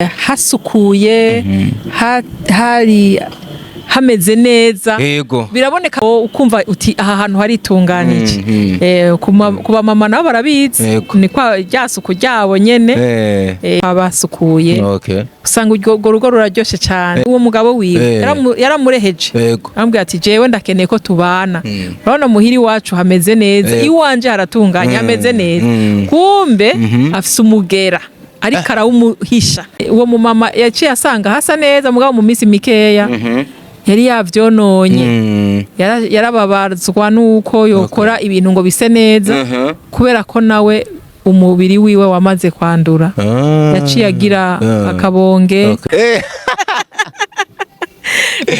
hasukuye hari hameze neza biraboneka ukumva uti aha hantu hari itunganije kuba mama nabo barabizi ni kwa ryasuku ryabo nyene abasukuye usanga urwo rugo ruraryoshe cyane uwo mugabo wiwe yaramureheje ambwiye ati jewe ndakeneye ko tubana urabona muhiri wacu hameze neza iwanje haratunganye hameze neza kumbe afise umugera ariko arawumuhisha uwo mumama yaciye asanga hasa neza mugabo mu minsi mikeya yari yavyononye yarababazwa nuko yokora ibintu ngo bise neza kubera ko nawe umubiri wiwe wamaze kwandura yaciye agira akabonge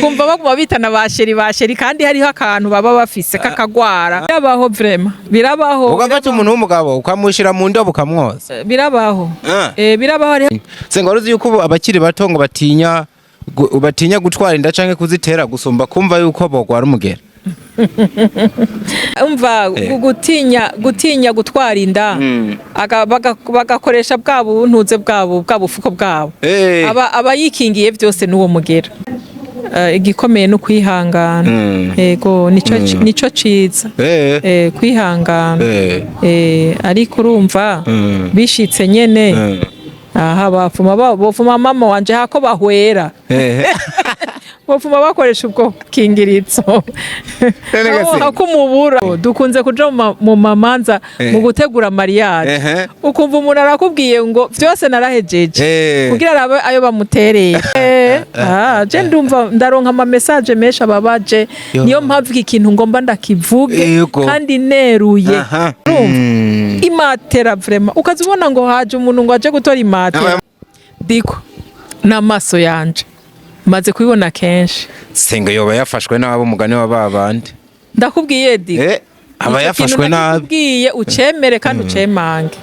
kumva baguma bitana basheri kandi hariho akantu baba bafise kakagwara birabaho vraiment birabaho ugafata umuntu w'umugabo ukamushira mu ndobo ukamwoza birabaho birabaho senga uruzi yuko abakiri bato ngo batinya gutwara inda canke kuzitera gusumba kumva yuko bogwara umugera umva gutinya gutwara inda bagakoresha bwa buntuze bwabo bwa bufuko bwabo aba yikingiye byose n'uwo mugera igikomeye no kwihangana yego nico ciza kwihangana ariko urumva bishitse nyene aha bafuma mama wanje hako bahwera bafuma bakoresha ubwo kingirizo hako mubura dukunze kuja mu mamanza mu gutegura mariage ukumva umuntu arakubwiye ngo byose narahejeje kugira arabe ayo bamutereye je ndumva ndaronka ama message menshi ababaje niyo mpamvu ikintu ngomba ndakivuge kandi neruye imatera vraiment ukazibona ngo haje umuntu ngo aje gutora imatera diko n'amaso yanje maze kubibona kenshi senga yoba yafashwe nabo mugane wa babandi ndakubwiye diko aba yafashwe nabi ndakubwiye ucemere kandi ucemange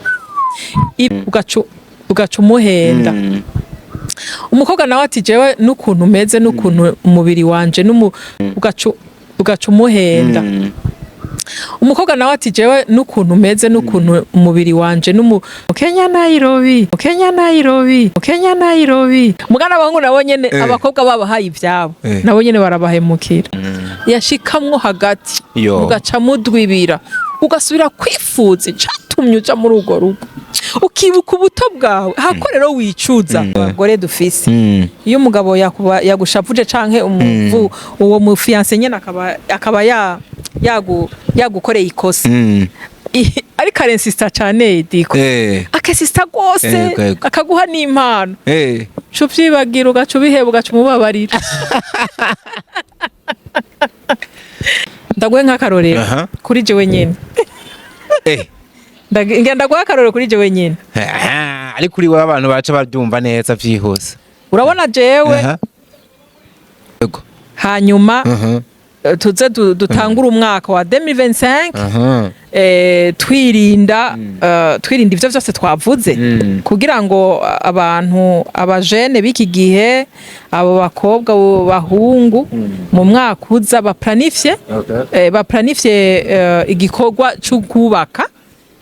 ugaca umuhenda umukobwa nawe ati jewe n'ukuntu umeze n'ukuntu umubiri wanje ugaca umuhenda umukobwa nawe ati jewe n'ukuntu umeze n'ukuntu umubiri wanje Kenya Nairobi mugana bangu nabo nyene abakobwa babahaye ivyabo nabo nyene barabahemukira yashikamwo hagati ugaca mudwibira ugasubira kwifuza catumye uja muri urwo rugo ukibuka ubuto bwawe hako rero wicuza abagore dufise iyo umugabo yagushavuje canke uwo mu fiancé nyene akaba yagukoreye ikosa ariko arensista cane diko akesista gose akaguha n'impano cuvyibagira ugaca ubiheba ugaca umubabarira ndaguhe nk'akarorero kuri jewe nyene ndaguhe akarorero kuri jewe nyene ariko uri we abantu baca baryumva neza vyihuse urabona jewe hanyuma tuze dutangura umwaka wa 2025 twirinda ivyo vyose twavuze kugira ngo abajene biki gihe abo bakobwa bahungu mu mwaka uza baplanifye igikorwa cyo kubaka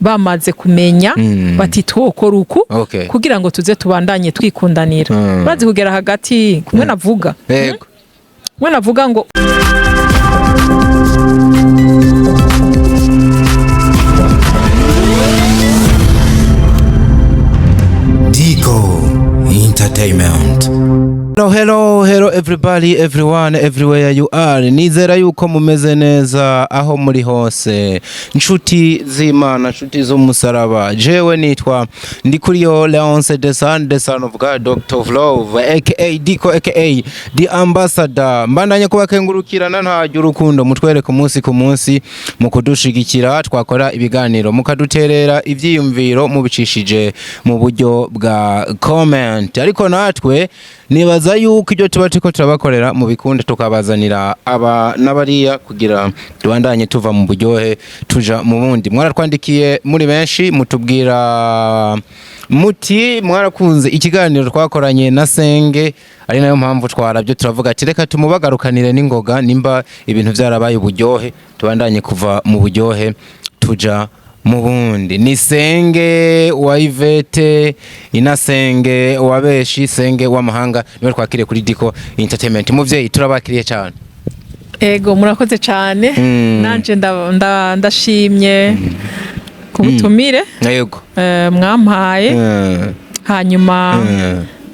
bamaze kumenya bati twokora uku kugira ngo tuze tubandanye twikundanira bazi kugera hagati kumwe navuga kumwe navuga ngo Dico Entertainment. Hello everybody, everyone, everywhere you are. Nizera yuko mumeze neza aho muri hose. Nshuti z'Imana, nshuti z'umusaraba. Jewe nitwa Ndikuriyo Leonce the son of God, Doctor of Love, aka Dico, aka the ambassador. Mbandanye kubakengurukirana ntajya urukundo mutwereka umunsi ku munsi mu kudushigikira twakora ibiganiro mukaduterera ivyiyumviro mubicishije mu buryo bwa comment. Ariko natwe nibaza yuko ibyo tuba turiko turabakorera mu bikunde tukabazanira aba n'abariya kugira tubandanye tuva mu buryohe tuja mu bundi. Mwaratwandikiye muri benshi mutubwira muti mwarakunze ikiganiro twakoranye na Senge, ari nayo mpamvu twarabyo turavuga ati reka tumubagarukanire n'ingoga nimba ibintu byarabaye uburyohe tubandanye kuva mu buryohe tuja mu bundi ni Senge wa Ivete Inasenge wa Beshi Senge w'amahanga niwe twakiriye kuri Diko Entertainment. Muvyeyi turabakiriye cyane. Ego murakoze cyane nanje ndashimye kubutumire yego mwampaye hanyuma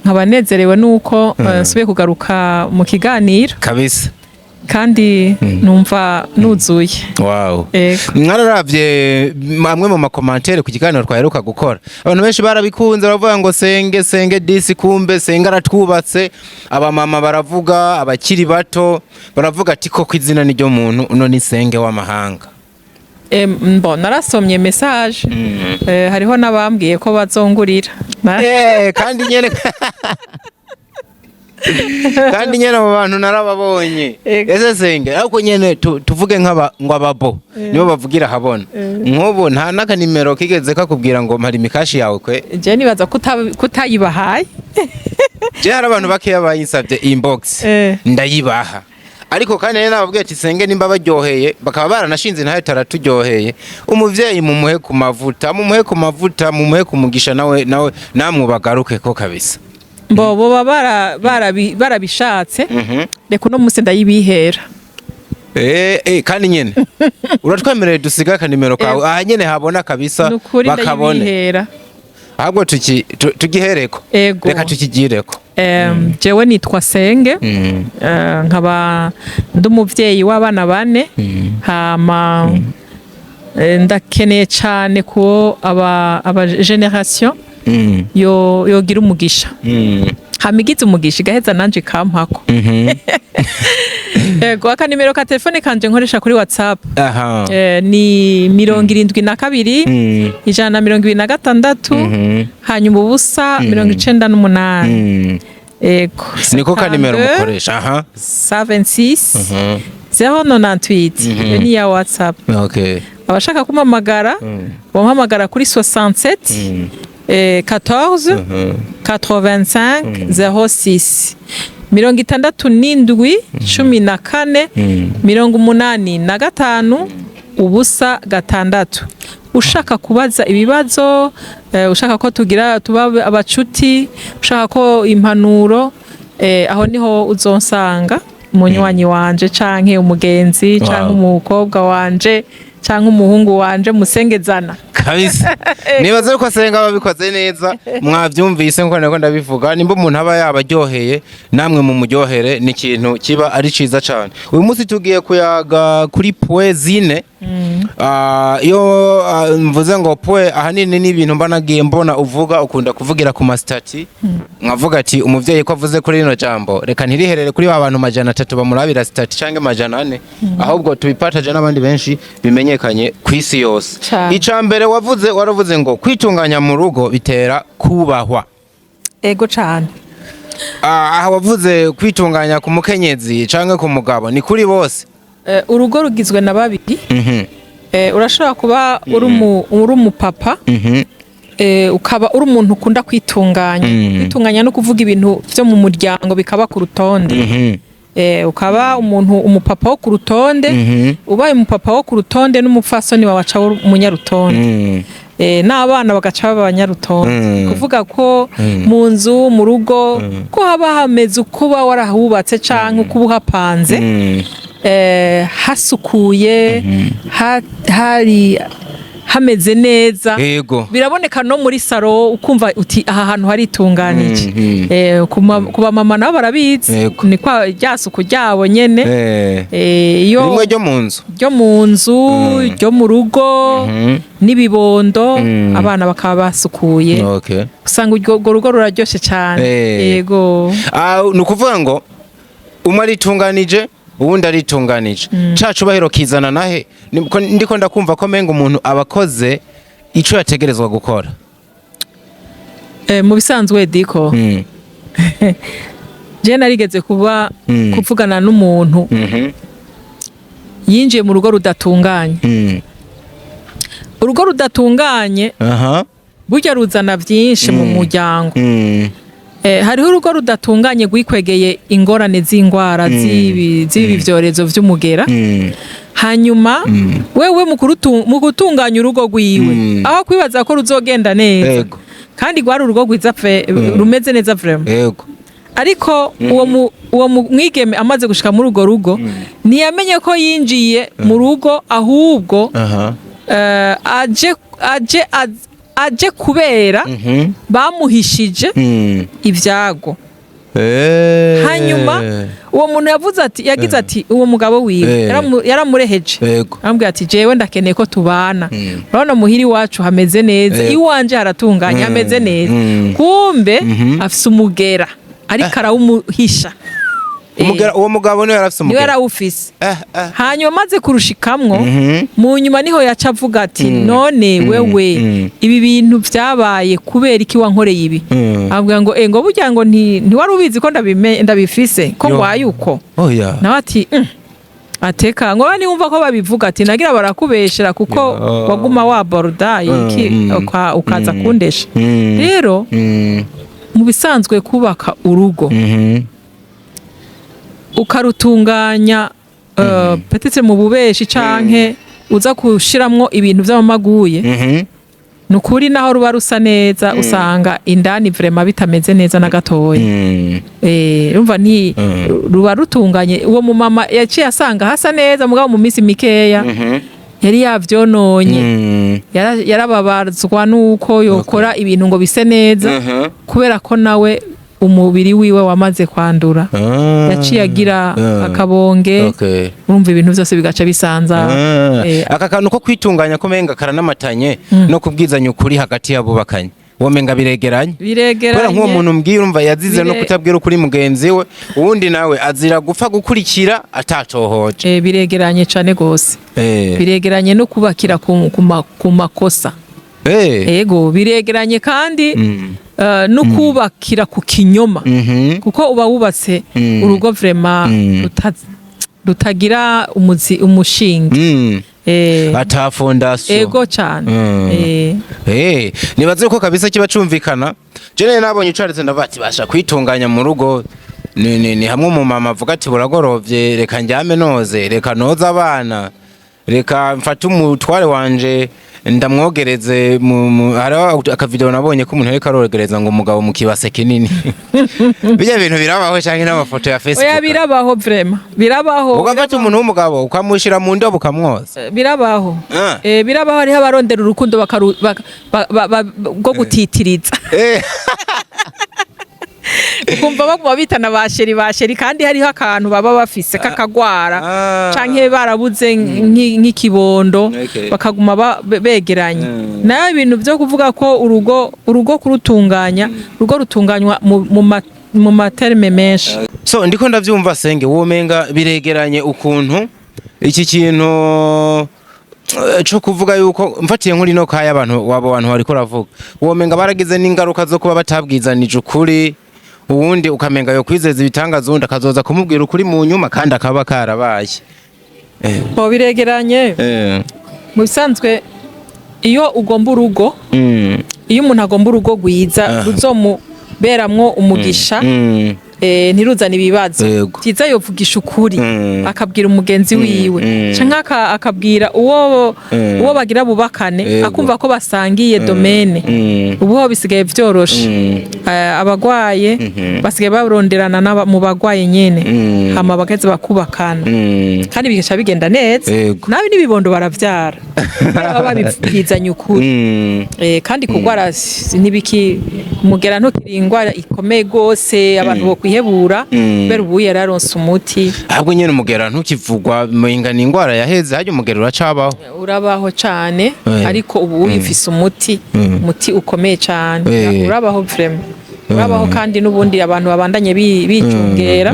nkabanezerewe nuko subiye kugaruka mu kiganiro kabisa kandi numva nuzuye. Wow. Mwararavye amwe mu makomantere ku kiganiro twaheruka gukora, abantu benshi barabikunze baravuga ngo Senge disi kumbe Senge aratwubatse, abamama baravuga, abakiri bato baravuga ati koko izina ni ryo muntu uno ni Senge w'amahanga. Narasomye message hariho nabambwiye ko bazongurira kandi nyene kandi nyene abo bantu narababonye. Ese Senge ariko nyene tuvuge ngo ababo nibo bavugira habona nk'ubu nta n'akanimero kigeze kakubwira ngo mpari mikashi yawe kwe. Je nibaza kutayibahaye. Je hari abantu bakeya bayinsavye inbox ndayibaha, ariko kandi nababwiye ati Senge nimba baryoheye bakaba baranashinze ntayo taraturyoheye, umuvyeyi mumuhe ku mavuta mumuhe ku mugisha nawe namwe bagaruke ko kabisa. Bobo barabishatse reka uno munsi ndayibihera. Kandi nyene uratwemereye dusiga akanimero kawe aha nyene habona kabisa bakabone. Ahubwo tugihereko reka tukigireko. Jewe nitwa Senge nkaba ndumuvyeyi w'abana 4 hama ndakeneye cyane ko aba generation yogira umugisha hamigize umugisha igaheza nanje kampako. Ego akanimero ka telefone kanje nkoresha kuri WhatsApp ni 72 126 hanyuma ubusa 98. Ego niko kanimero mukoresha 76 098 ni ya WhatsApp. Abashaka kumamagara bampamagara kuri 67 14 85 06 67 14 85 ubusa 6. Ushaka kubaza ibibazo, ushaka ko tuba abacuti, ushaka ko impanuro, aho niho uzonsanga umunywanyi wanje canke umugenzi canke umukobwa wanje canke umuhungu wanje musengezana kabisa. Nibaze ko Senga babikoze neza mwavyumvise nko nako ndabivuga, nimba umuntu aba yabaryoheye namwe mu muryohere ni ikintu kiba ari ciza cyane. Uyu munsi tugiye kuyaga kuri poezine. Iyo mvuze ngo poe ahanini ni ibintu mbanagiye mbona uvuga ukunda kuvugira ku mastati nkavuga ati umuvyeyi ko avuze kuri rino jambo reka ntiriherere kuri abantu 300 bamurabira stati canke 400 ahubwo tubipataje n'abandi benshi bimenyekanye kwisi yose. Icambere waravuze ngo kwitunganya mu rugo bitera kubahwa. Ego cyane. Aha wavuze kwitunganya ku mukenyezi canke ku mugabo ni kuri bose. Urugo rugizwe na babiri. Urashobora kuba uri umupapa ukaba uri umuntu ukunda kwitunganya no kuvuga ibintu byo mu muryango bikaba ku rutonde. Ukaba umupapa wo ku rutonde, ubaye umupapa wo ku rutonde n'umupfasoni wawaca umunyarutonde. N'abana bagaca baba abanyarutonde. Kuvuga ko mu nzu mu rugo ko haba hameze ukuba warahubatse canke uko uhapanze hasukuye hari hameze neza. Biraboneka no muri saro ukumva uti aha hantu hari itunganije. Kuba mama nabo barabizi ni kwa ryasuku ryabo nyene. Iyo rimwe ryo mu nzu ryo mu rugo nibibondo abana bakaba basukuye. Usanga urwo rugo ruraryoshe cyane. Yego. Nukuvuga ngo umwe aritunganije ubundi aritunganije. Cacu bahero kizana nahe ndiko ndakumva ko menga umuntu abakoze ico yategerezwa gukora. Mu bisanzwe Diko je narigeze kuvugana n'umuntu yinjiye mu rugo rudatunganye. Urugo rudatunganye burya ruzana vyinshi mu muryango. Hariho urugo rudatunganye gwikwegeye ingorane z'ingwara z'ibi vyorezo vy'umugera. hanyuma wewe mu gutunganya urugo rwiwe aho kwibaza ko ruzogenda neza kandi rwari urugo rwiza rumeze neza vraiment yego ariko uwo mwigeme amaze gushika muri urwo rugo ntiyamenye ko yinjiye mu rugo ahubwo aje kubera bamuhishije ibyago hanyuma uwo muntu yagize ati uwo mugabo wiwe yaramureheje arambwira ati jewe ndakeneye ko tubana urabona muhiri wacu hameze neza iwanje haratunganye hameze neza kumbe afise umugera ariko arawumuhisha uwo mugabo niwe yarafise umugera niwe yarawufise hanyuma maze kurushikamwo mu nyuma niho yaca avuga ati none wewe ibi bintu vyabaye kubera iki wankoreye ibi abwira ngo burya ngo ntiwari ubizi ko ndabifise ko ngwaye uko nawe ati ateka ngo niwumva ko babivuga ati nagira barakubeshera kuko waguma waborda iki ukaza kundesha rero mu bisanzwe kubaka urugo ukarutunganya petitse mu bubeshi canke uza kushiramwo ibintu vy'amamaguye nukuri naho ruba rusa neza usanga indani vraiment bitameze neza na gatoya rumva ruba rutunganye uwo mu mama yaciye asanga hasa neza mugabo mu minsi mikeya yari yavyononye yarababazwa nuko yokora ibintu ngo bise neza kubera ko nawe umubiri wiwe wamaze kwandura yaciye agira akabonge urumva ibintu byose bigaca bisanza aka kantu ko kwitunganya ko menga karanamatanye no kubwizanya ukuri hagati y'abubakanye womenga biregeranye kubera nk'uwo muntu mbwiye urumva yazize no kutabwira ukuri mugenzi we uwundi nawe azira gupfa gukurikira atacohoje biregeranye cane gose biregeranye no kubakira ku makosa ego biregeranye kandi no kubakira ku kinyoma kuko uba wubatse urugo vraiment rutagira umushinge ata fondation ego cyane nibaze ko kabisa kiba cumvikana je nabonye ucaritse ndavati basha kwitunganya mu rugo ni hamwe mu mama avuga ati buragorovye reka njyame noze reka noza abana reka mfate umutware wanje ndamwogereze hariho akavideo nabonye ko umuntu ariko arogereza ngo umugabo mu kibase kinini bijya bintu birabaho cyangwa n'amafoto ya Facebook oya birabaho vraiment birabaho ugafata umuntu w'umugabo ukamushira mu ndobo ukamwoza birabaho birabaho hariho abarondera urukundo bwo gutitiriza kumva baguma bitana basheri kandi hariho akantu baba bafise kakagwara canke barabuze nk'ikibondo bakaguma begeranye nayo ibintu byo kuvuga ko urugo kurutunganya urugo rutunganywa mu materme menshi so ndiko ndavyumva senge womenga biregeranye ukuntu iki kintu cyo kuvuga yuko mfatiye nkuri no kaya abantu bariko ravuga womenga baragize n'ingaruka zo kuba batabwizanije ukuri uwundi ukamenga yo kwizeza ibitangazo undi akazoza kumubwira ukuri mu nyuma kandi akaba karabaye biregeranye mu bisanzwe iyo ugomba urugo iyo umuntu agomba urugo rwiza ruzomuberamwo umugisha ntiruzane ibibazo byiza yovugisha ukuri akabwira umugenzi wiwe canke akabwira uwo bagira bubakane akumva ko basangiye domaine ubu bisigaye vyoroshe abagwaye basigaye baronderana mu bagwaye nyene hama bageze bakubakana kandi bigaca bigenda neza nabi nibibondo baravyara baba babizanye ukuri kandi kugwara nibiki mugera ntukiri ingwara ikomeye gose abantu bo kwihebura bero ubu yararonse umuti ahubwo nyene umugera ntukivugwa mengana ingwara yaheze haje umugera urabaho cane ariko ubu uyifise umuti ukomeye cane urabaho vraiment urabaho kandi nubundi abantu babandanye bicungera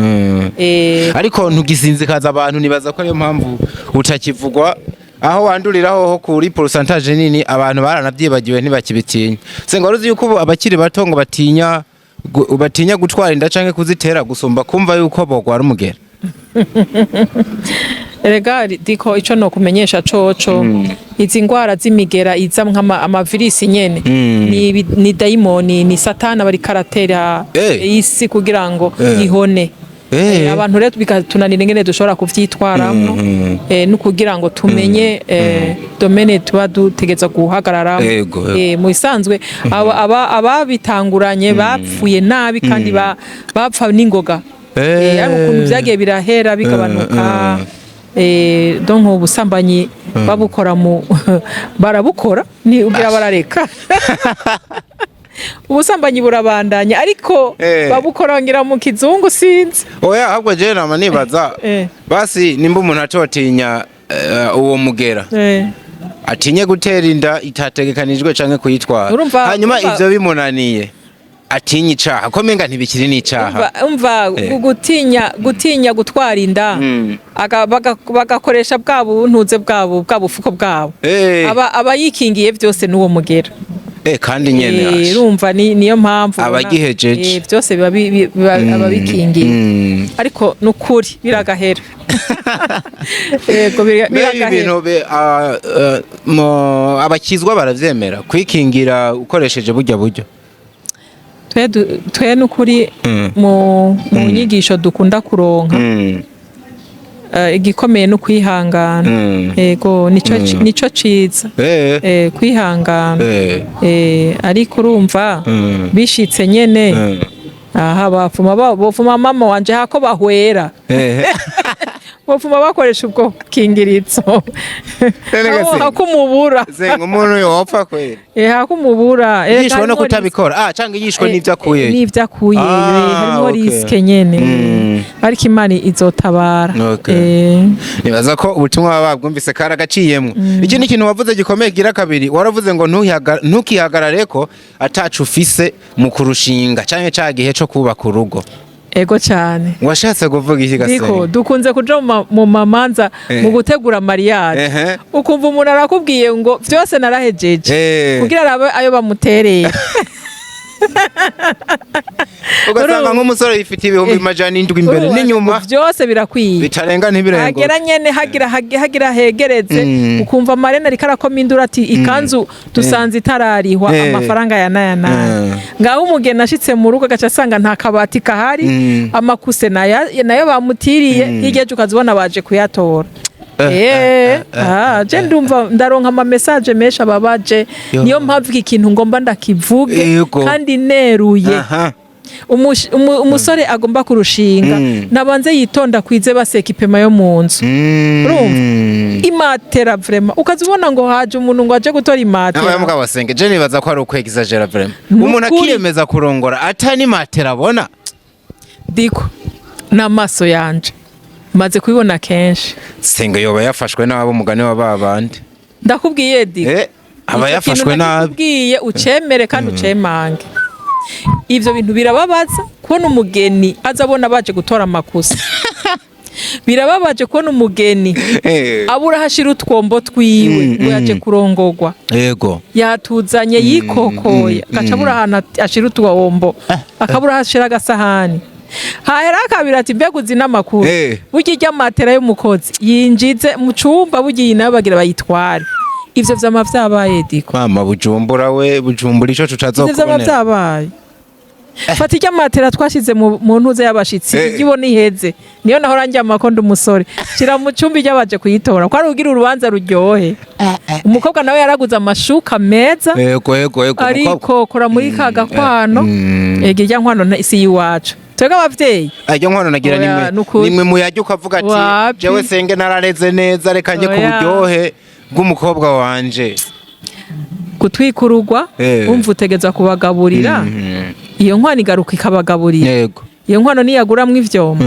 ariko ntugisinzikaza abantu nibaza ko ariyo mpamvu utakivugwa aho wanduriraho ho kuri pourcentage nini abantu baranavyibagiwe ntibakibitinya senga uruzi yuko abakiri bato ngo batinya gutwara inda canke kuzitera gusumba kumva yuko bogwara umugera Erega diko ico no kumenyesha coco izi ngwara z'imigera iza amavirisi nyene ni daimoni ni satana bari karatera isi kugira ngo ihone abantu rero bikatunanira ingene dushobora kuvyitwaramo no kugira ngo tumenye domene tuba dutegeza guhagararamo mu isanzwe ababitanguranye bapfuye nabi kandi bapfa n'ingoga ukuntu vyagiye birahera bigabanuka donc ubusambanyi babukora barabukora ni ugira barareka ubusambanyi burabandanya ariko babukorangira mu kizungu sinzi oya ahubwo je nama nibaza basi nimba umuntu atotinya uwo mugera atinye gutera inda itategekanijwe canke kuyitwara hanyuma ivyo bimunaniye atinya icaha ko menga ntibikiri n'icaha umva gutinya gutwara inda bagakoresha bwa buntuze bwabo bwa bufuko bwabo abayikingiye vyose n'uwo mugera kandi nyene urumva niyo mpamvu abagihejeje byose ababikingiye ariko nukuri biragahera yego biragahera abakizwa baravyemera kwikingira ukoresheje burya buryo twe nukuri mu nyigisho dukunda kuronka igikomeye no kwihangana yego nico ciza kwihangana ariko urumva bishitse nyene aha bafuma mama wanje hako bahwera bafuma bakoresha ubwo kingirizo hakumubura zenga umuntu yopfa kwera hakumubura yishwe no kutabikora cyangwa yishwe n'ivyakuye harimo riske nyene ariko Imana izotabara nibaza ko ubutumwa babwumvise karagaciyemwe iki ni kintu wavuze gikomeye gira kabiri waravuze ngo ntukihagarare ko atacu ufise mu kurushinga canke cagihe co kubaka urugo ego cyane washatse kuvuga iki gase niko dukunze kuja mu mamanza mu gutegura mariage ukumva umuntu arakubwiye ngo vyose narahejeje kugira arabe ayo bamutereye ugasanga nk'umusore yifitiye ibihumbi majana indwi imbere n'inyuma vyose birakwiye bitarenga ntibirengo hagera nyene hagira hegereze ukumva marene ariko arakoma indura ati ikanzu dusanze itararihwa amafaranga yana ngaho umugeni ashitse mu rugo gaca asanga nta kabati kahari amakuse nayo bamutiriye hirya ukazibona baje kuyatora je ndumva ndaronka ama message menshi ababaje niyo mpamvu ikintu ngomba ndakivuge kandi neruye umusore agomba kurushinga nabanze yitonda kwize baseka ipema yo mu nzu urumva imatera vraiment ukazibona ngo haje umuntu ngo aje gutora imatera nawe mugabo wasenge je nibaza ko ari ukwegizagera vraiment umuntu akiyemeza kurongora atani imatera abona diko n'amaso yanje maze kubibona kenshi senge yoba yafashwe nabo mugane wa babandi ndakubwiye diko aba yafashwe nabi ndakubwiye ucemere kandi ucemange ivyo bintu birababaza kubona umugeni azabona baje gutora amakosa birababaje kubona umugeni abura hashira utwombo twiwe ngo yaje kurongorwa yego yatuzanye yikokoye akacabura ahantu ashira utwombo akabura hashira agasahani hahera akabira ati mbega uzi n'amakuru burya ijya matera y'umukozi yinjize mu cumba bugiye nayo bagira bayitware ivyo vyama vyabaye diko mama bujumbura ico tutazokubonera ivyo vyama vyabaye fata ijya matera twashize mu ntuze y'abashitsi igibona iheze niyo naho rangiye amakondo umusore shira mu cumbi y'abaje kuyitora ko ari ugira urubanza ruryohe umukobwa nawe yaraguze amashuka meza yego ariko kora muri kaga kwano ijya nkwano isi yiwacu twega abavyeyi ajya nkwano nagira nimwe muyajya ukavuga ati jewe senge narareze neza reka nje ku buryohe bw'umukobwa wanje gutwikururwa umva utegeza kubagaburira iyo nkwano igaruka ikabagaburira yego iyo nkwano niyaguramwo ivyoma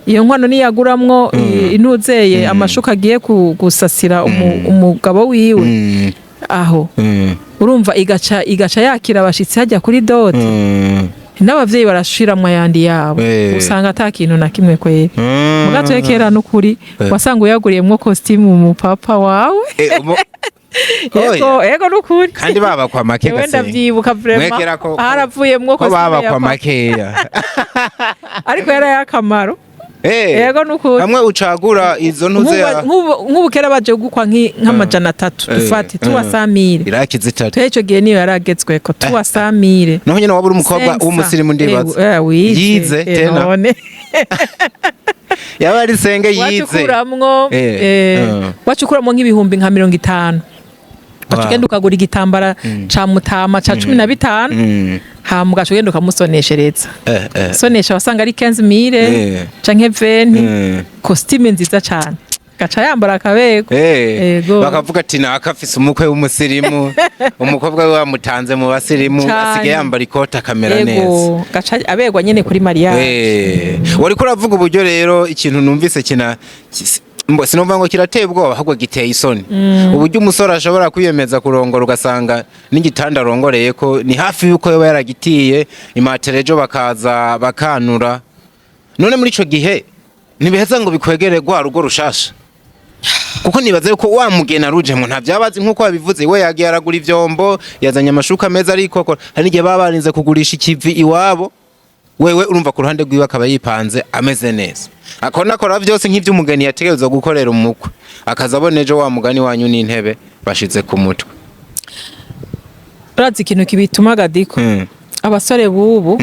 iyo nkwano niyaguramwo intuzeye amashuka agiye gusasira umugabo wiwe aho urumva igaca yakira abashitsi hajya kuri dote n'abavyeyi barashiramwo ayandi yabo usanga ata kintu na kimwe kwera mugato kera n'ukuri wasanga uyaguriyemwo costume mu papa wawe ego n'ukuri kandi baba kwa make gase wenda vyibuka vraiment haravuyemwo costume baba kwa makeya ariko yari yakamaro ego n'ukuri hamwe ucagura izo ntuze nk'ubu kera baje gukwa nk'amajana 3 dufate tuwasamire irakize 3 tweco gihe niyo yaragezwe ko tuwasamire noho nyene wabura umukobwa w'umusirimu ndibaza yize tena yaba ari senge yize wacukuramwo nk'ibihumbi nka 50 ugenda ukagura igitambara ca mutama ca 15 hama ugenda ukamusoneshereza sonesha wasanga ari 15,000 canke 20 costume nziza cane gaca yambara akabego bakavuga ati nakafise umukwe w'umusirimu umukobwa we wamutanze mu basirimu asigaye yambara ikota kamera neza gaca abegwa nyene kuri mariage wariko uravuga uburyo rero ikintu numvise sinumva ngo kirateye ubwoba ahubwo giteye isoni uburyo umusore ashobora kwiyemeza kurongora ugasanga n'igitanda arongoreye ko ni hafi yuko yaba yaragitiye imaterejo bakaza bakanura none muri ico gihe ntibiheza ngo bikwegere rwa rugo rushasha kuko nibaze yuko wa mugena rujemwe nta byabazi nkuko babivuze we yagiye aragura ivyombo yazanye amashuka meza ariko hari igihe babarinze kugurisha ikivi iwabo wewe urumva ku ruhande rwiwe akaba yipanze ameze neza akora byose nk'ivy'umugeni yategerezwa gukorera umukwe akazabona ejo wa mugani wanyu n'intebe bashize ku mutwe urazi ikintu kibituma gadiko abasore bubu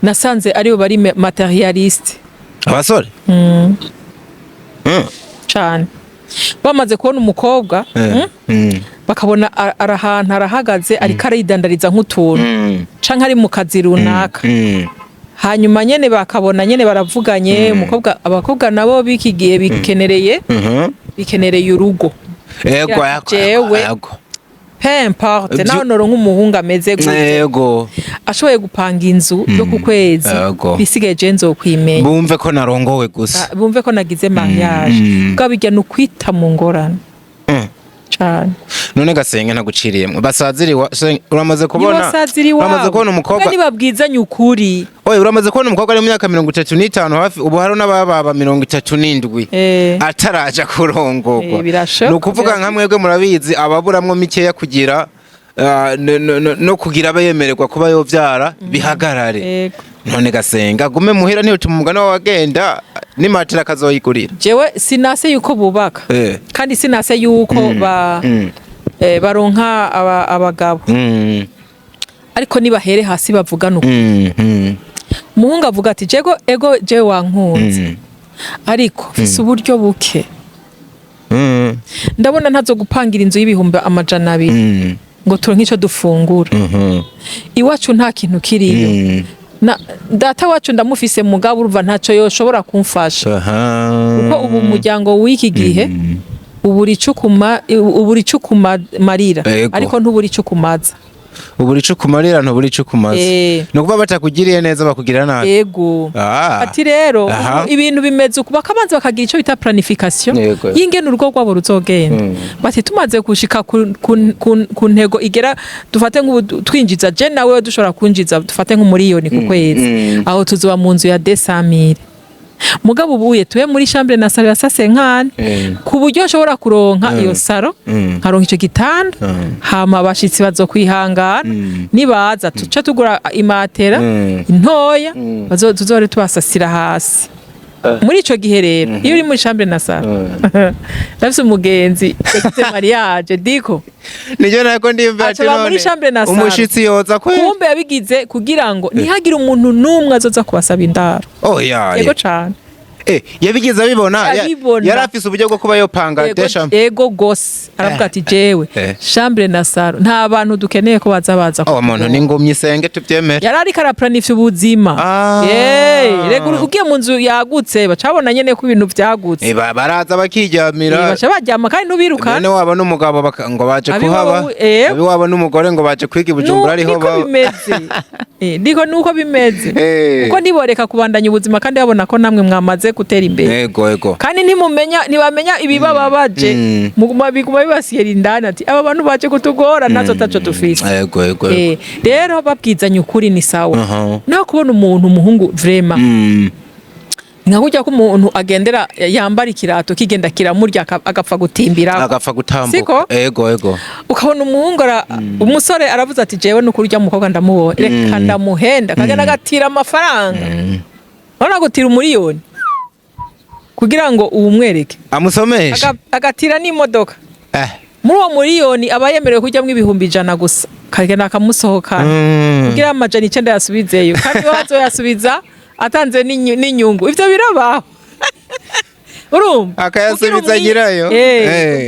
nasanze aribo bari materialiste abasore cyane bamaze kubona umukobwa bakabona arahantu arahagaze ariko arayidandariza nk'utuntu canke ari mu kazi runaka hanyuma nyene bakabona nyene baravuganye umukobwa abakobwa nabo bikigiye bikenereye urugo yego importe naho noronka umuhungu ameze gute ashoboye gupanga inzu yo ku kwezi bisigaye je nzokwimenya bumve ko narongowe gusa bumve ko nagize mariage bwabijya nukwita mu ngorane cyane none gasenge ntaguciriyemwe basaziriwa uramaze kubona umukobwa nibabwizanye ukuri uramaze kubona umukobwa ari mu myaka 35 hafi ubu hari n'ababa 37 ataraja kurongorwa ni ukuvuga nka mwebwe murabizi ababuramwo mikeya kugira no kugira abayemererwa kuba yovyara bihagarare none gasenga agume muhira niyo tumugana wagenda nimatira kazoyigurira jewe sinase yuko bubaka kandi sinase yuko baronka abagabo ariko nibahere hasi bavugana uko muhungu avuga ati jewe wankunze ariko fise uburyo buke ndabona ntazo gupangira inzu y'ibihumbi 200 ngo turonke ico dufungura iwacu nta kintu kiriyo data wacu ndamufise mugabo urumva ntaco yoshobora kumfasha kuko ubu umuryango w'iki gihe uburi cukumarira ariko ntuburi cukumaza uburi cukumarira ntuburi cukumaza no kuba batakugiriye neza bakugirira nabi yego ati rero ibintu bimeze uko bakabanza bakagira ico bita planification y'ingene urugo rwabo ruzogenda bati tumaze gushika ku ntego igera dufate nk'ubu twinjiza je nawe dushobora kwinjiza dufate nk'umuriyoni ku kwezi aho tuzoba mu nzu ya 200,000 mugabo ubuye tuwe muri chambre na salle ya 50 ku buryo ashobora kuronka iyo saro nkaronka ico gitanda hama abashitsi bazokwihangana nibaza tuca tugura imatera intoya tuzore tubasasira hasi muri ico gihe rero iyo uri muri chambre na salle ndafise umugenzi yagize mariage diko nijo nako ndimva ati none umushitsi yoza kwe kumbe yabigize kugira ngo ntihagire umuntu numwe azoza kubasaba indaro yego cane yabigize abibona yarafise uburyo bwo kuba yopanga desha yego gose aravuga ati jewe chambre na salle nta bantu dukeneye ko baza umuntu n'ingomyi senge tuvyemera yarari karaplanifya ubuzima rego ugiye mu nzu yagutse bacabona nyene ko ibintu vyagutse baraza bakiryamira baca baryama kandi nubiruka none waba n'umugabo ngo baje kuhaba abi waba n'umugore ngo baje kwiga ibujumbura ariho baba ndiko nuko bimeze uko niboreka kubandanya ubuzima kandi babona ko namwe mwamaze gutera imbere yego kandi ntibamenya ibibaba-baje biguma bibasiyera indani ati aba bantu baje kutugora nazo taco dufise yego rero babwizanye ukuri ni sawa naho kubona umuntu umuhungu vraiment nka kujya ko umuntu agendera yambara ikirato kigenda kiramurya agapfa gutimbira agapfa gutambuka yego ukabona umuhungu umusore aravuze ati jewe nukurya umukobwa ndamubona reka ndamuhenda kagenda gatira amafaranga none gutira umuriyoni kugira ngo uwumwereke amusomeshe agatira n'imodoka muri uwo muriyoni aba yemerewe kujyamwo ibihumbi 100 gusa kagenda akamusohokana kugira amajana 9 yasubizeyo kandi wazo yasubiza atanze n'inyungu ivyo birabaho urumva akayasubiza nyirayo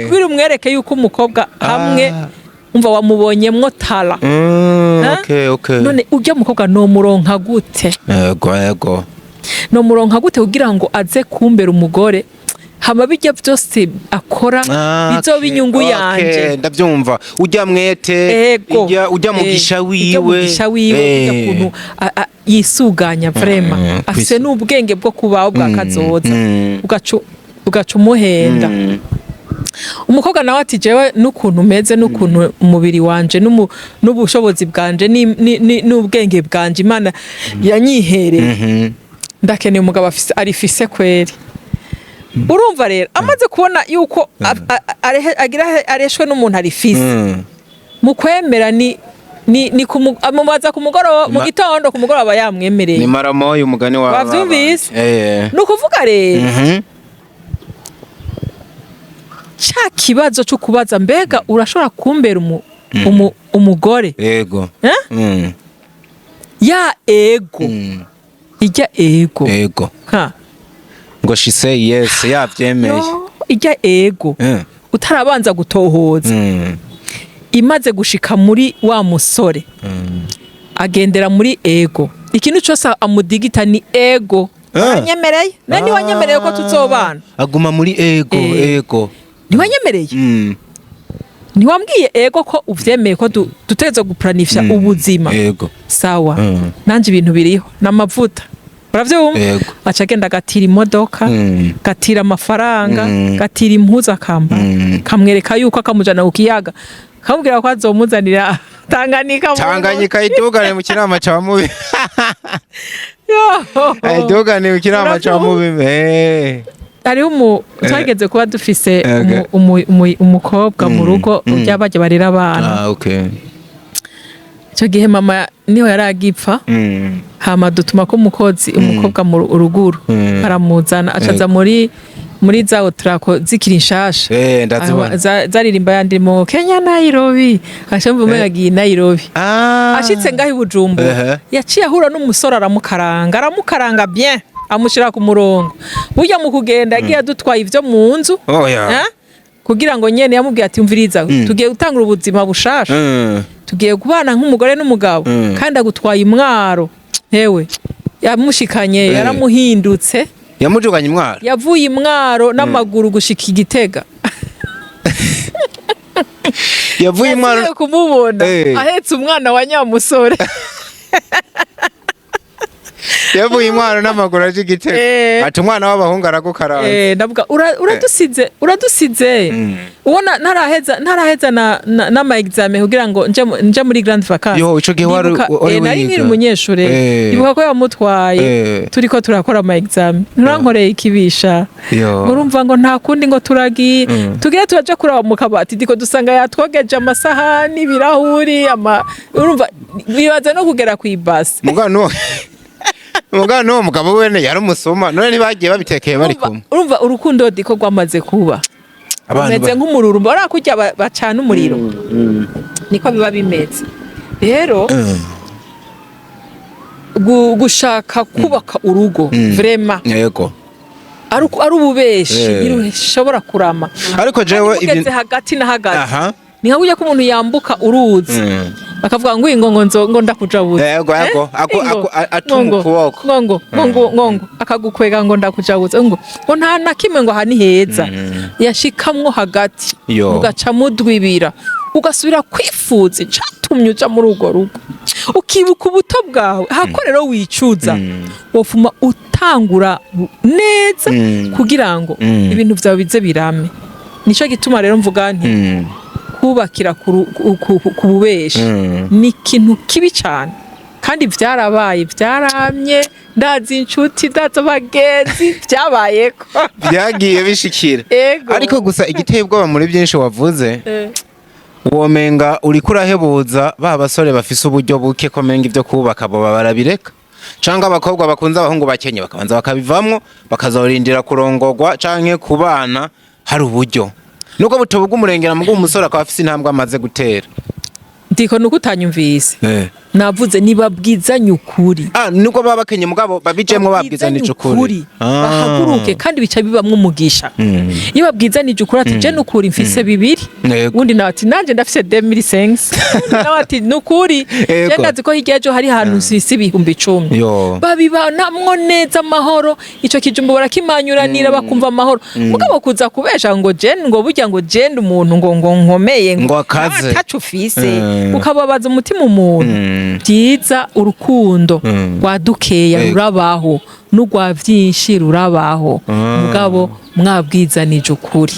kugira umwereke yuko umukobwa hamwe umva wamubonyemwo tala okay none ujya mukobwa no muronka gute yego no muronka gute kugira ngo aze kumbera umugore hama bijya byose akora bizoba inyungu yanje ndabyumva ujya mwete ujya mugisha wiwe ujya kuntu yisuganya vraiment afise n'ubwenge bwo kubaho bwa kazoza ugaca umuhenda umukobwa nawe ati jewe n'ukuntu meze n'ukuntu umubiri wanje n'ubushobozi bwanje n'ubwenge bwanje Imana yanyihereye ndakeneye umugabo arifise kweri urumva rero amaze kubona yuko areshwe n'umuntu arifise mu kwemera ni kumubaza ku mugoroba mu gitondo ku mugoroba yamwemereye ni maramoyo umugani wawe bavyumvise nukuvuga rero cha kibazo cyo kubaza mbega urashobora kumbera umugore yego ya ego ijya ego ngo she say yes yavyemeye ijya ego utarabanza gutohoza imaze gushika muri wa musore agendera muri ego ikintu cyose amudigita ni ego wanyemereye nani wanyemereye ko tuzobana aguma muri ego niwanyemereye niwambwiye ego ko uvyemeye ko duteze guplanifya ubuzima sawa nanje ibintu biriho n'amavuta uravyumva aca agenda gatira imodoka gatira amafaranga gatira impuzu akambara kamwereka yuko akamujana ku kiyaga kamubwira ko azomuzanira Tanganyika idugane mu kinama ca mubi idugane mu kinama ca mubi hariho twageze kuba dufise umukobwa mu rugo ujya bajya barera abana icyo gihe mama niho yari agipfa hama dutuma ko umukobwa mu ruguru aramuzana acaza muri za otrako zikiri nshasha zaririmba yandi mu Kenya Nairobi ashamva umenga yagiye Nairobi ashitse ngaho Bujumbura yaciye ahura n'umusore aramukaranga bien amushira ku murongo burya mu kugenda yagiye adutwaye ivyo mu nzu kugira ngo nyene yamubwiye ati umviriza tugiye gutangura ubuzima bushasha tugiye kubana nk'umugore n'umugabo kandi agutwaye imwaro hewe yamushikanye yaramuhindutse yamujuganye imwaro yavuye imwaro n'amaguru gushika Igitega yavuye imwaro kumubona ahetse umwana wa nyamusore yavuye imwaro n'amaguru aje Igitega ati umwana w'abahungu aragukaranga ndavuga uradusize ubona ntaraheza na examen kugira ngo nje muri grande vacances yo ico gihe wari nari nkiri umunyeshure ibuka ko yamutwaye turiko turakora ama examen nturankoreye ikibisha urumva ngo nta kundi ngo tugiye turaje kuraba mu kabati diko dusanga yatwogeje amasahani ibirahuri urumva bibaza no kugera ku ibasi umugabo mugabo wene yari umusoma none ntibagiye babitekeye bari kumwe urumva urukundo diko rwamaze kuba bameze nk'umururumba barakurya bacana umuriro niko biba bimeze rero gushaka kubaka urugo vraiment yego ari ububeshi ntirushobora kurama ariko jewe ibintu hagati na hagati ni nka burya ko umuntu yambuka uruzi bakavuga ngo ngo ndakujabuza yego atunga ukuboko ngo akagukwega ngo ndakujabuza ngo nta na kimwe ngo aha ni heza yashikamwo hagati ugaca mudwibira ugasubira kwifuza icatumye uja muri urwo rugo ukibuka ubuto bwawe hako rero wicuza wofuma utangura neza kugira ngo ibintu vyawe bize birame nico gituma rero mvuga nti kubakira ku bubeshi ni ikintu kibi cyane kandi byarabaye byaramye ndazi inshuti ndazo bagenzi byabayeko byagiye bishikira ariko gusa igiteye ubwoba muri byinshi wavuze womenga uri kurahebuza ba basore bafise uburyo buke ko menga ivyo kubaka bo barabireka canke abakobwa bakunze abahungu bakenye bakabanza bakabivamwo bakazorindira kurongorwa canke kubana hari uburyo nuko butobuga umurengera mu umusore akaba afise intambwe amaze gutera ndiko nuko utanyumvise navuze nibabwizanye ukuri nuko baba bakenye mugabo babijemwe babwizanije ukuri bahaguruke kandi bica bibamwe umugisha iyo babwizanije ukuri ati je nukuri mfise bibiri undi nawe ati nanje ndafise 2005 nawe ati nukuri je ndazi ko hirya ejo hari hantu sisi ibihumbi 10 babibanamwo neza amahoro ico kijumbo barakimanyuranira bakumva amahoro mugabo kuza kubesha ngo je ngo burya ngo je umuntu ngo nkomeye ngo akaze atacu ufise ukababaza umutima umuntu byiza urukundo rwadukeya rurabaho n'ugwa byinshi rurabaho mugabo mwabwizanije ukuri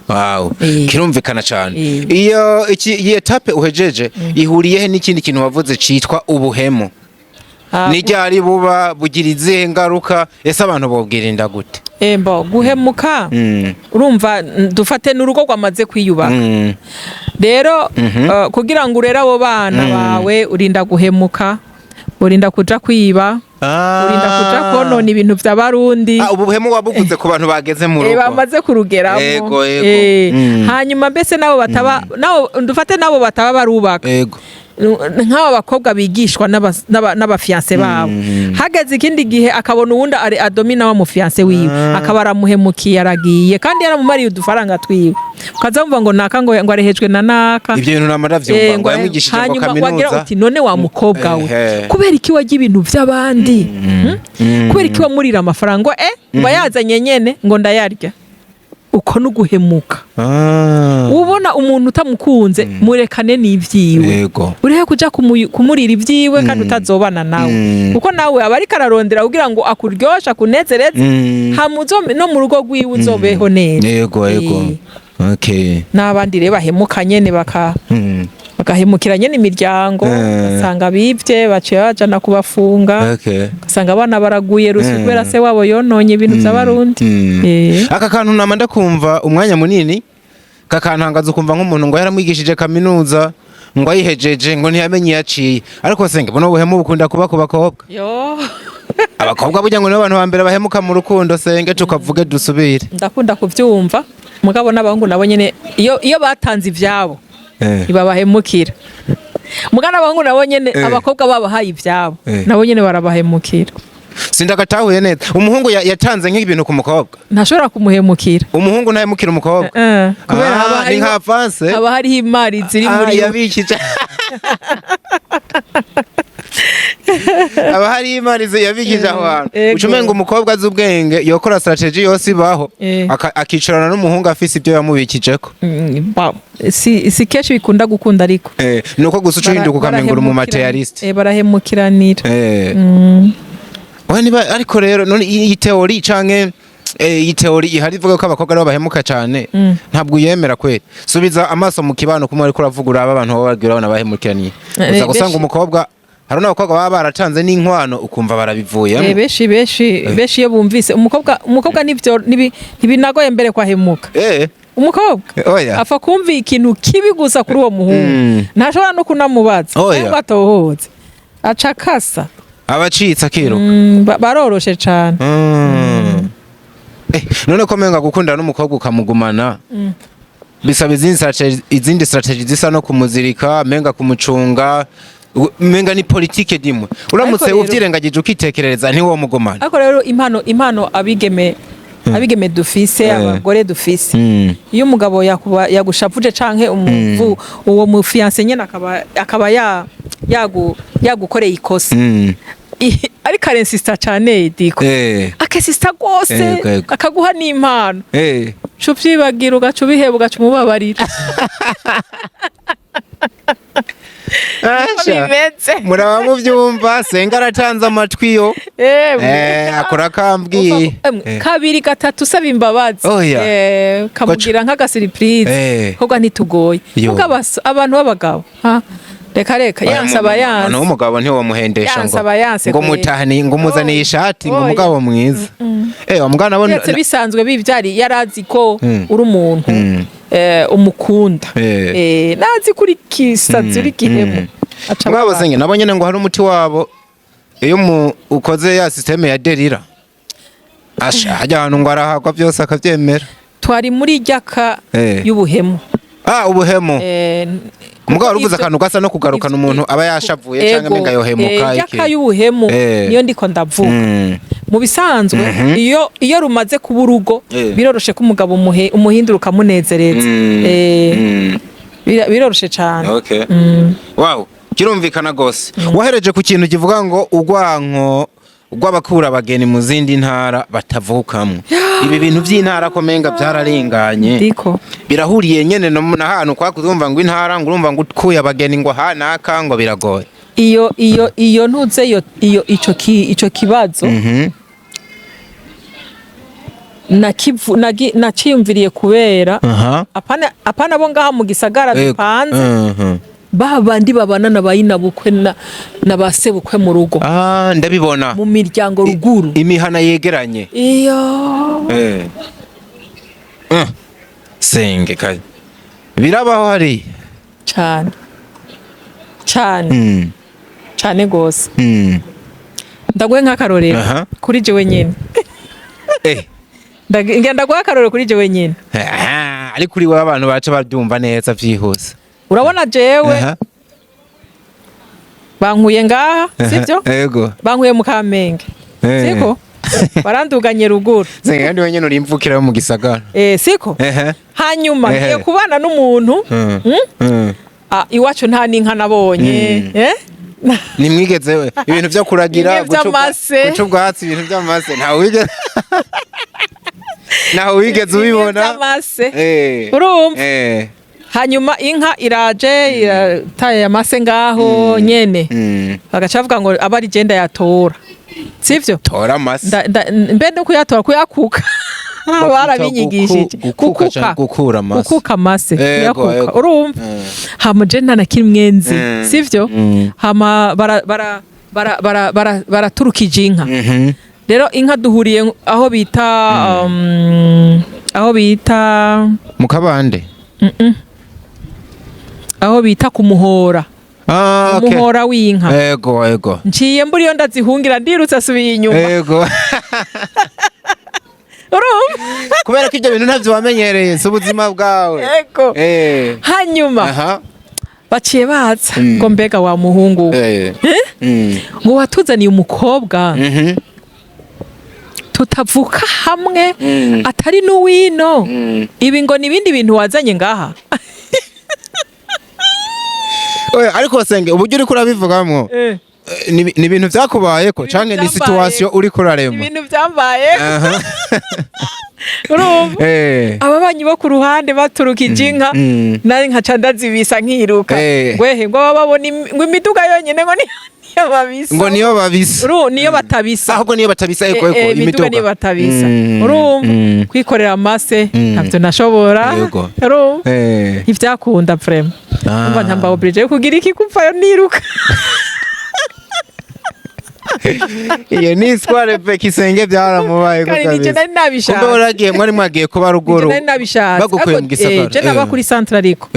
wow kirumvikana cyane iyo iyi etape uhejeje ihuriyehe n'ikindi kintu wavuze citwa ubuhemu nijyari buba bugira izihe ngaruka ese abantu bobwirinda gute embo guhemuka urumva dufate n'urugo rwamaze kwiyubaka rero kugira ngo urere abo bana bawe urinda guhemuka urinda kuja kwiba urinda kuja konona ibintu by'abarundi ubu buhemu wabuguze ku bantu bageze mu rugo bamaze kurugeramo hanyuma mbese nabo bataba dufate nabo bataba barubaka nk'aba bakobwa bigishwa n'abafiyanse babo hageze ikindi gihe akabona uwundi adomina wa mufiyanse wiwe akaba aramuhemukiye aragiye kandi yaramumariye udufaranga twiwe ukazamva ngo naka ngo arehejwe na naka ibyo bintu namara vyumva ngo yamwigishije ngo kaminuza wagira uti none wa mukobwa we kubera iki wagira ibintu by'abandi kubera iki wamurira amafaranga ngo yazanye nyene ngo ndayarya uko nuguhemuka ubona umuntu utamukunze murekane n'ivyiwe urihe kuja kumurira ivyiwe kandi utazobana nawe kuko nawe aba ariko ararondera kugira ngo akuryoshe akunezereze hamuzome no mu rugo rwiwe uzobeho neza n'abandi rero bahemuka nyene bagahemukira nyene imiryango basanga bivye baciye bajana kubafunga basanga abana baraguye ruswa kubera se wabo yononye ibintu by'abarundi aka kantu nama ndakumva umwanya munini kakantangaza ukumva nk'umuntu ngo yaramwigishije kaminuza ngo ayihejeje ngo ntiyamenye yaciye ariko senge buno buhemu bukunda kuba ku bakobwa abakobwa burya ngo nibo bantu ba mbere bahemuka mu rukundo senge tukavuge dusubire ndakunda kuvyumva mugabo n'abahungu nabo nyene iyo batanze ivyabo ibabahemukira mugana abahungu nabo nyene abakobwa babahaye ivyabo nabo nyene barabahemukira sindagatahuye neza umuhungu yatanze nk'ibintu ku mukobwa ntashobora kumuhemukira umuhungu ntahemukira umukobwa kubera haba hariho imari ziri muri yabikije aba hari imari yabikije aho hantu ucumenga umukobwa azi ubwenge yokora strategy yose ibaho akicarana n'umuhungu afise ibyo yamubikijeko si kenshi bikunda gukunda ariko nuko gusa ucuhinduka ukamengura mu materialist barahemukiranira ariko rero none iyi teori canke iyi teori ihari ivuga ko abakobwa aribo bahemuka cyane ntabwo uyemera kweli subiza amaso mu kibano kumwe ariko uravugura abantu baba bagira abana bahemukiraniye uza gusanga umukobwa hari n'abakobwa baba baratanze n'inkwano ukumva barabivuyemo beshi iyo bumvise umukobwa ntibinagoye mbere kwahemuka umukobwa apfa kumva ikintu kibi gusa kuri uwo muhungu ntashobora no kunamubaza cyangwa atohoze aca akasa abacitse akiro baroroshe cyane none ko menga gukundana n'umukobwa ukamugumana bisaba izindi strategy zisa no kumuzirika menga kumucunga menga ni politike dimwe uramutse uvyirengagije ukitekerereza ntiwo mugumana ariko rero impano abigeme dufise abagore dufise iyo umugabo yagushavuje canke uwo mufiance nyene akaba yagukoreye ikosa ariko arensista cane diko akesista gose akaguha n'impano cuvyibagira ugaca ubiheba ugaca umubabarira muraba muvyumva senga aratanze amatwi yo akora kambwiye kabiri gatatu usaba imbabazi kamugira nk'agasiripurize koga ntitugoye abantu b'abagabo reka yansaba yanse no umugabo ntiwomuhendesha ngo mutahani ngo muzaniye ishati ngo umugabo mwiza umugabo nabone bisanzwe bivyari yarazi ko uri umuntu umukunda nazi kuri kisazi uri gihemu mwabo senge nabo nyene ngo hari umuti wabo iyo ukoze ya systeme ya derira hajya ahantu ngo arahagwa byose akavyemera twari muri jyaka y'ubuhemu ubuhemu mugabo ruvuze akantu gasa no kugarukana umuntu aba yashavuye cyangwa menga yohemuka iki y'ubuhemu niyo ndiko ndavuga mu bisanzwe iyo rumaze kuba urugo biroroshe ko umugabo umuhindura ukamunezereza biroroshe cyane. Wow, kirumvikana gose. Wahereje ku kintu kivuga ngo urwanko rw'abakura abageni mu zindi ntara batavukamwe. Ibi bintu by'intara ko menga byararenganye. Diko birahuriye nyene na hantu kwa kuzumva ngo intara ngo urumva ngo utkuye abageni ngo hanaka ngo biragoye. Iyo ntuze iyo ico kibazo naciyumviriye kubera apana bo ngaha mu gisagara dupanze babandi babana na bayinabukwe na basebukwe mu rugo ndabibona mu miryango ruguru imihana yegeranye iyo senge kai birabaho hari cyane gose ndaguhe nk'akarorero kuri jewe nyene ngenda guha akarorero kuri jewe nyene ari kuri wowe abantu baca babyumva neza vyihuse. Urabona jewe bankuye ngaha sivyo bankuye mu Kamenge siko baranduganye ruguru kandi wenyene uri imvukira mu gisagara siko hanyuma ngiye kubana n'umuntu iwacu nta n'inka nabonye nimwigeze we ibintu byo kuragira guca ubwatsi ibintu by'amase ntawe wigeze ubibona urumva hanyuma inka iraje irataye amase ngaho nyene bagaca bavuga ngo aba ari genda yatora sivyo tora amase mbe no kuyatora kuyakuka barabinyigishije kukuka amase kuyakuka urumva hama je nta nakimwe nzi sivyo hama baraturukije inka rero inka duhuriye aho bita mu Kabande aho bita ku muhora umuhora w'inka ego nciye mburi yo ndazihungira ndirutse asubiye inyuma kubera ko ibyo bintu ntavyo wamenyereye si ubuzima bwawe hanyuma baciye baza ngo mbega wa muhungu ngo watuzaniye umukobwa tutavuka hamwe atari n'uwino ibi ngo n'ibindi bintu wazanye ngaha ariko senge uburyo uri kurabivugamo ni ibintu byakubaye ko canke ni situation uri kurarema ibintu byambaye urumva ababanyi bo ku ruhande baturukije inka nari nkaca ndazibisa nkiruka ngwehe ngo babona ngo imiduga yonyene ngo niyo babisa niyo batabisa ahubwo niyo batabisa imiduga niyo batabisa urumva kwikorera amase ntabyo nashobora urumva ivyakunda vraiment umva ntamba oblige kugira iki kupfa niruka iyo ni histoire pe kisenge byaramubaye ko kabisa nari nabishaka kumbe waragiye mwari mwagiye kuba ruguru nari nabishaka bagukuye mu gisagara je naba kuri centre ariko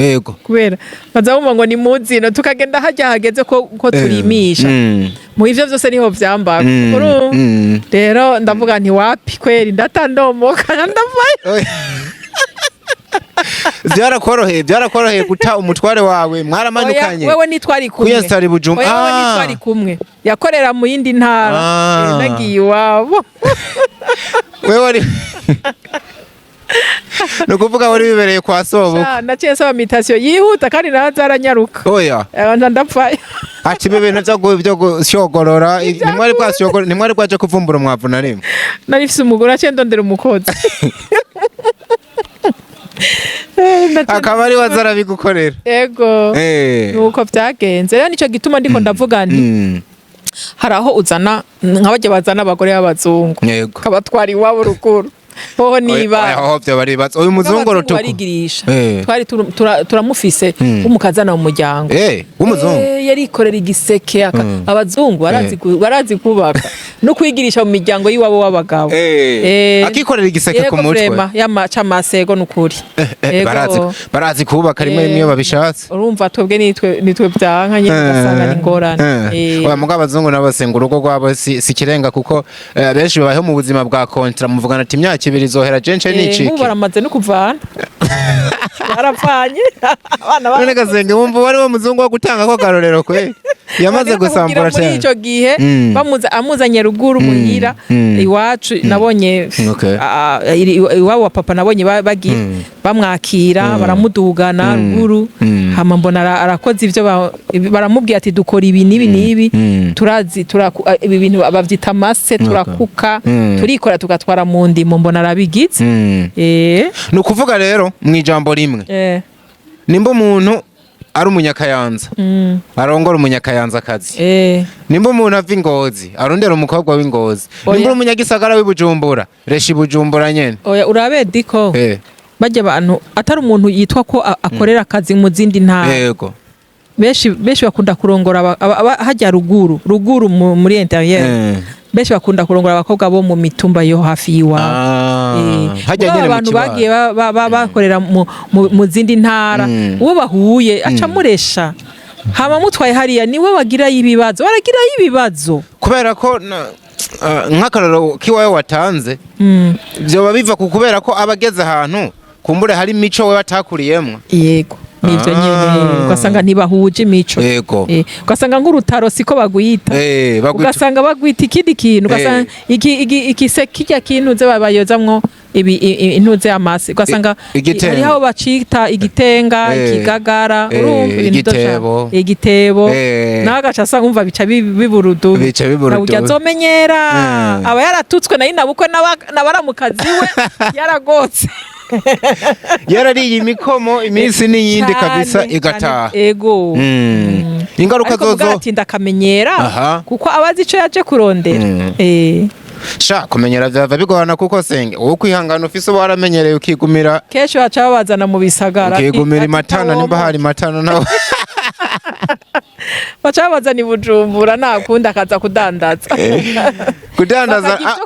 kubera bazabumva ngo ni muzino tukagenda hajya hageze ko turimisha mu ivyo byose niho vyambaga rero ndavuga nti wapi kweri ndatandomoka ndavaye byarakoroheye guta umutware wawe mwaramanukanye wewe nitwari kumwe kuyestari Bujumbura wewe nitwari kumwe yakorera mu yindi ntara nagiye iwabo wewe no kuvuga wari bibereye kwa sobo naciye saba invitation yihuta kandi nazaranyaruka oya ndapfaye ati ibintu byo gushogorora nimwari kwaje kuvumbura umwavu na rimwe narifise umugore aciye ndondera umukozi akaba ari wazara bigukorera yego nuko byagenze rero nico gituma ndiko ndavuga nti haraho uzana nk'abajye bazana abagore b'abazungu kabatwari iwabo rukuru hoho niba aho byo bari batse uyu muzungu rutuko twari turamufise umukazana mu muryango w'umuzungu yarikorera igiseke abazungu barazi kubaka no kwigirisha mu miryango yiwabo w'abagabo akikorera igiseke ku mutwe y'amaca masego nukuri barazi kubaka rimwe rimwe babishatse urumva twebwe nitwe byanka nyine gasanga ingorane oya mugabo abazungu nabo senga urugo rwabo si kirenga kuko benshi babayeho mu buzima bwa kontra muvugana ati imyaka ibiri zohera jenche n'iciki baramaze no kuvana barapfanye abana none Gasenge wumva wari wo muzungu wo gutanga ko karorero kwe yamaze gusambura cyane muri ico gihe amuzanye ruguru muhira iwacu nabonye iwabo wa papa nabonye bagira bamwakira baramudugana ruguru hama mbona arakoze ivyo baramubwira ati dukora ibi nibi turazi ibi bintu bavyita mase turakuka turikora tugatwara mu ndimo mbona arabigize ni ukuvuga rero mu ijambo rimwe nimba umuntu ari umunyakayanza arongora umunyakayanza akazi nimba umuntu ava Ingozi arondera umukobwa w'Ingozi nimba umunyagisagara w'Ibujumbura reshi Bujumbura nyene oya urabe diko bajya abantu atari umuntu yitwa ko akorera akazi mu zindi ntara yego benshi bakunda kurongora hajya ruguru muri interieur benshi bakunda kurongora abakobwa bo mu mitumba yo hafi yiwabo hajya nyene abantu bagiye bakorera mu zindi ntara uwo bahuye aca muresha hama mutwaye hariya niwe bagirayo ibibazo kubera ko nk'akararo kiwawe watanze byoba biva ku kubera ko abageze ahantu kumbure hari imico we batakuriyemwo yego nivyo nyene ugasanga ntibahuje imico yego ugasanga ng'urutaro siko bagwita ugasanga bagwita ikindi kintu ugasanga ikijya kintu ze babayozamwo intuze amase ugasanga hariho bacita igitenga ikigagara igitebo nawe agaca asanga umva bica biburudu burya azomenyera aba yaratutswe na nyinabukwe n'abaramukazi we yaragotse yarariye imikomo iminsi n'iyindi kabisa igataha ego ingaruka zozo bwatinda akamenyera kuko abazi ico yaje kurondera sha kumenyera vyava bigorana kuko Senge wowe kwihangana ufise uba waramenyereye ukigumira kesho haca babazana mu bisagara ukigumira imatana nimba hari matana nawe baca babazana i Bujumbura nakunda akaza kudandaza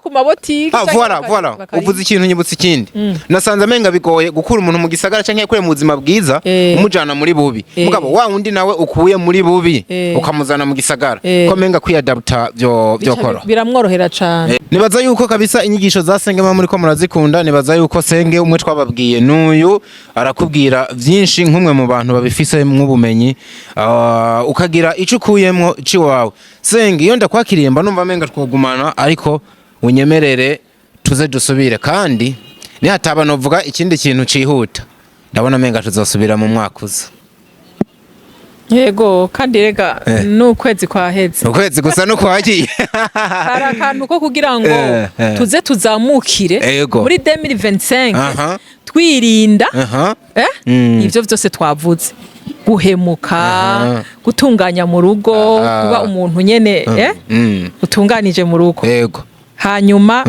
ku mabotiki voilà uvuze ikintu nyibutse ikindi nasanze amenga bigoye gukura umuntu mu gisagara canke yakure mu buzima bwiza umujana muri bubi mugabo wa wundi nawe ukuye muri bubi ukamuzana mu gisagara ko menga kwiadapta byo kora biramworohera cane nibaza yuko kabisa inyigisho za Senge muri ko murazikunda nibaza yuko Senge umwe twababwiye nuyu arakubwira vyinshi nk'umwe mu bantu babifise mw'ubumenyi ukagira ico ukuyemwo ciwawe Senge iyo ndakwakiriye mba numva menga twogumana ariko unyemerere tuze dusubire kandi nihataba novuga ikindi kintu cihuta ndabona menga tuzosubira mu mwaka uza yego kandi rega n'ukwezi kwaheze ukwezi gusa no kwagiye hari akantu ko kugira ngo tuze tuzamukire muri 2025 twirinda ivyo vyose twavuze guhemuka gutunganya mu rugo kuba umuntu nyene utunganije mu rugo yego hanyuma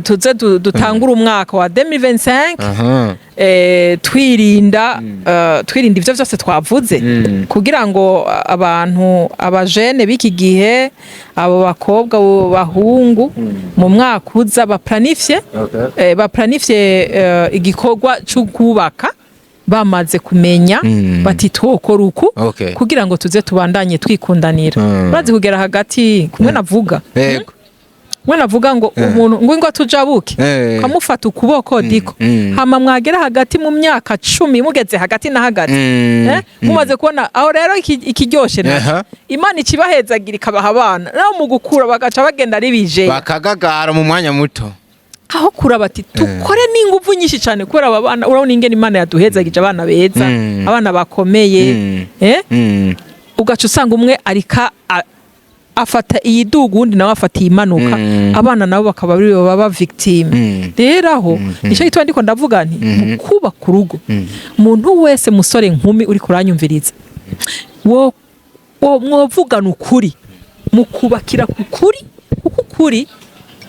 tuze dutangura umwaka wa 2025 twirinda ivyo vyose twavuze kugira ngo abantu abajene biki gihe abo bakobwa bahungu mu mwaka uza baplanifye igikorwa cyo kubaka bamaze kumenya bati twokora uku kugira ngo tuze tubandanye twikundanira urazi kugera hagati kumwe navuga mwe navuga ngo umuntu ngo tujabuke kamufata ukuboko diko hama mwagera hagati mu myaka 10 mugeze hagati na hagati mumaze kubona aho rero ikiryoshe na Imana ikibahezagira ikabaha abana naho mu gukura bagaca bagenda ari bije bakagagara mu mwanya muto aho kura bati tukore n'inguvu nyinshi cyane kubera aba bana urabona ingene Imana yaduhezagije abana beza abana bakomeye ugaca usanga umwe arika afata iyidugu undi nawe afata imanuka abana nabo bakaba ari baba victime rero aho nico gitwa ndiko ndavuga nti kubaka urugo umuntu wese musore nkumi uri kuranyumviriza wo mwovugana ukuri mukubakira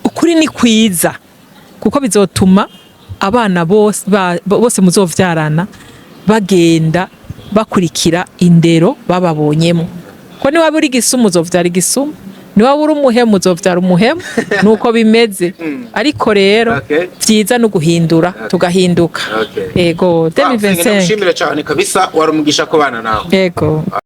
ukuri ni kwiza kuko bizotuma abana bose muzovyarana bagenda bakurikira indero bababonyemo ko ni waburi gisumu uzovyara igisumu ni waburi umuhemu uzovyara umuhemu nuko bimeze ariko rero vyiza no guhindura tugahinduka yego 2025 ndagushimira cyane kabisa warumugisha ko bana nawe yego